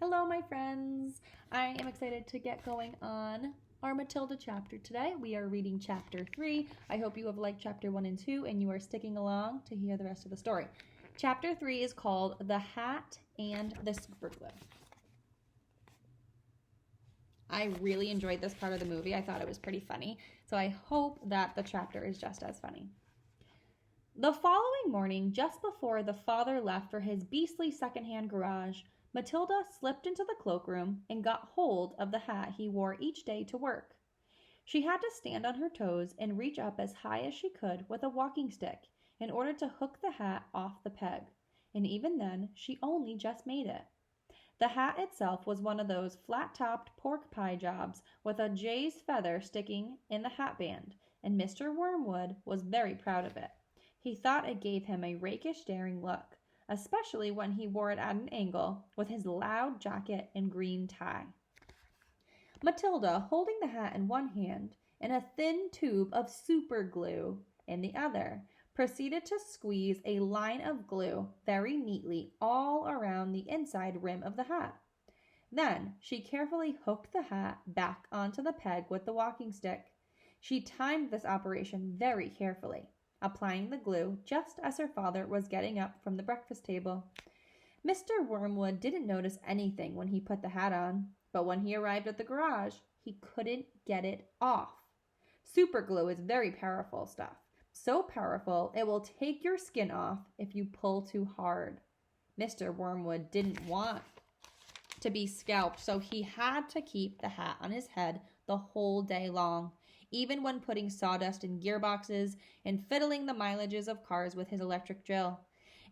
Hello, my friends. I am excited to get going on our Matilda chapter today. We are reading chapter 3. I hope you have liked chapter 1 and 2 and you are sticking along to hear the rest of the story. Chapter 3 is called The Hat and the Superglue. I really enjoyed this part of the movie. I thought it was pretty funny, so I hope that the chapter is just as funny. The following morning, just before the father left for his beastly secondhand garage, Matilda slipped into the cloakroom and got hold of the hat he wore each day to work. She had to stand on her toes and reach up as high as she could with a walking stick in order to hook the hat off the peg, and even then she only just made it. The hat itself was one of those flat-topped pork pie jobs with a jay's feather sticking in the hatband, and Mr. Wormwood was very proud of it. He thought it gave him a rakish, daring look, especially when he wore it at an angle with his loud jacket and green tie. Matilda, holding the hat in one hand and a thin tube of super glue in the other, proceeded to squeeze a line of glue very neatly all around the inside rim of the hat. Then she carefully hooked the hat back onto the peg with the walking stick. She timed this operation very carefully, applying the glue just as her father was getting up from the breakfast table. Mr. Wormwood didn't notice anything when he put the hat on, but when he arrived at the garage, he couldn't get it off. Super glue is very powerful stuff. So powerful, it will take your skin off if you pull too hard. Mr. Wormwood didn't want to be scalped, so he had to keep the hat on his head the whole day long, even when putting sawdust in gearboxes and fiddling the mileages of cars with his electric drill.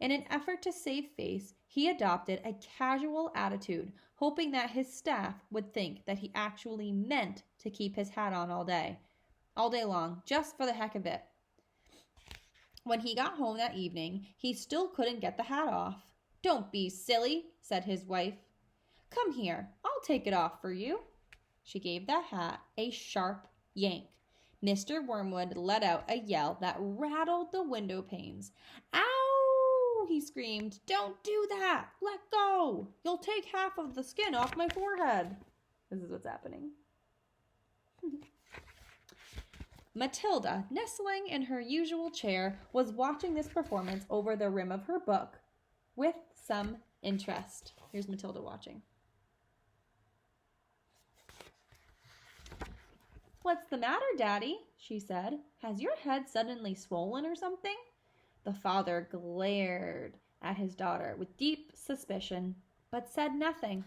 In an effort to save face, he adopted a casual attitude, hoping that his staff would think that he actually meant to keep his hat on all day long, just for the heck of it. When he got home that evening, he still couldn't get the hat off. "Don't be silly," said his wife. "Come here, I'll take it off for you." She gave the hat a sharp yank. Mr. Wormwood let out a yell that rattled the window panes. "Ow!" he screamed. "Don't do that! Let go! You'll take half of the skin off my forehead." This is what's happening. Matilda, nestling in her usual chair, was watching this performance over the rim of her book with some interest. Here's Matilda watching. "What's the matter, Daddy?" she said. "Has your head suddenly swollen or something?" The father glared at his daughter with deep suspicion, but said nothing.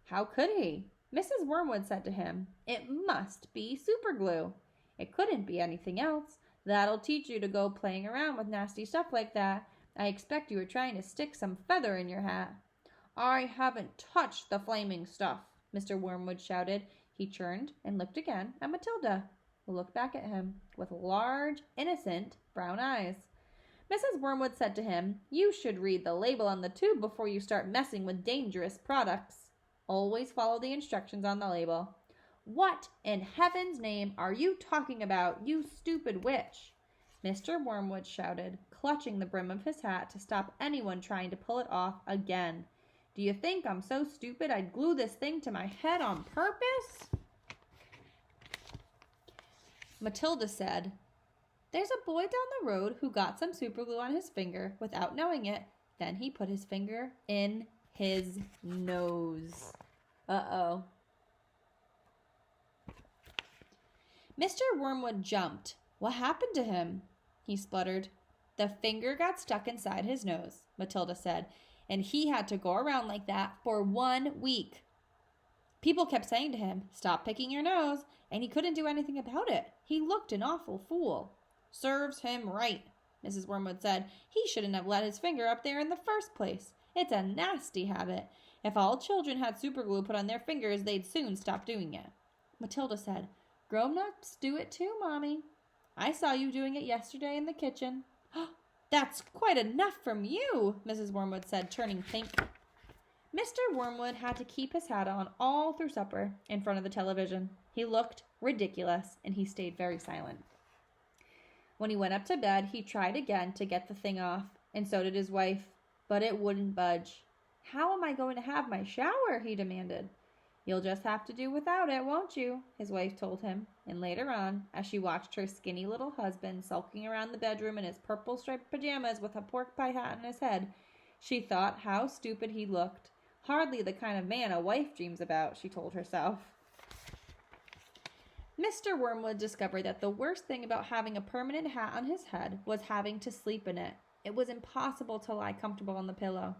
How could he? Mrs. Wormwood said to him, "It must be superglue. It couldn't be anything else. That'll teach you to go playing around with nasty stuff like that. I expect you were trying to stick some feather in your hat." "I haven't touched the flaming stuff," Mr. Wormwood shouted. He turned and looked again at Matilda, who looked back at him with large, innocent brown eyes. Mrs. Wormwood said to him, "You should read the label on the tube before you start messing with dangerous products. Always follow the instructions on the label." "What in heaven's name are you talking about, you stupid witch?" Mr. Wormwood shouted, clutching the brim of his hat to stop anyone trying to pull it off again. "Do you think I'm so stupid I'd glue this thing to my head on purpose?" Matilda said, "There's a boy down the road who got some superglue on his finger without knowing it. Then he put his finger in his nose." Uh-oh. Mr. Wormwood jumped. "What happened to him?" he spluttered. "The finger got stuck inside his nose," Matilda said, "and he had to go around like that for 1 week. People kept saying to him, 'Stop picking your nose,' and he couldn't do anything about it. He looked an awful fool." "Serves him right," Mrs. Wormwood said. "He shouldn't have let his finger up there in the first place. It's a nasty habit. If all children had superglue put on their fingers, they'd soon stop doing it." Matilda said, "Grown-ups do it too, Mommy. I saw you doing it yesterday in the kitchen." "That's quite enough from you," Mrs. Wormwood said, turning pink. Mr. Wormwood had to keep his hat on all through supper in front of the television. He looked ridiculous, and he stayed very silent. When he went up to bed, he tried again to get the thing off, and so did his wife, but it wouldn't budge. How am I going to have my shower? He demanded. You'll just have to do without it, won't you? His wife told him. And later on, as she watched her skinny little husband sulking around the bedroom in his purple striped pajamas with a pork pie hat on his head, she thought how stupid he looked. Hardly the kind of man a wife dreams about, she told herself. Mr. Wormwood discovered that the worst thing about having a permanent hat on his head was having to sleep in it. It was impossible to lie comfortable on the pillow.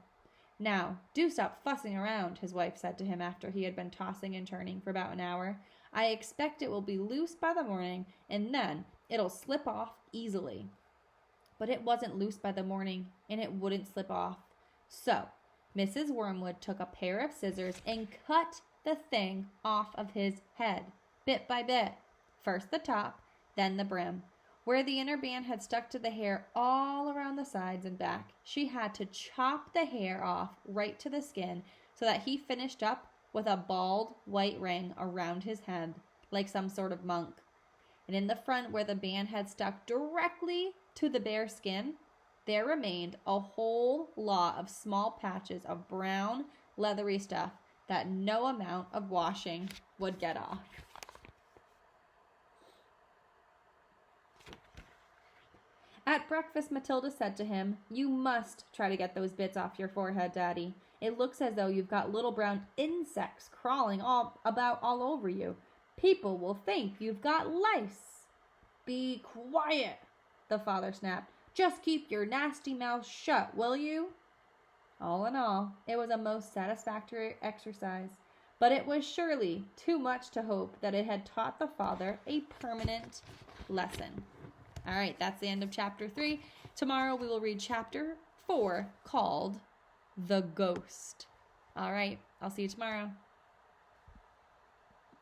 Now, do stop fussing around, his wife said to him after he had been tossing and turning for about an hour. I expect it will be loose by the morning, and then it'll slip off easily. But it wasn't loose by the morning, and it wouldn't slip off. So, Mrs. Wormwood took a pair of scissors and cut the thing off of his head, bit by bit. First the top, then the brim. Where the inner band had stuck to the hair all around the sides and back, she had to chop the hair off right to the skin so that he finished up with a bald white ring around his head, like some sort of monk. And in the front, where the band had stuck directly to the bare skin, there remained a whole lot of small patches of brown, leathery stuff that no amount of washing would get off. At breakfast, Matilda said to him, You must try to get those bits off your forehead, Daddy. It looks as though you've got little brown insects crawling all over you. People will think you've got lice. Be quiet, the father snapped. Just keep your nasty mouth shut, will you? All in all, it was a most satisfactory exercise, but it was surely too much to hope that it had taught the father a permanent lesson. All right, that's the end of chapter 3. Tomorrow we will read chapter 4 called The Ghost. All right, I'll see you tomorrow.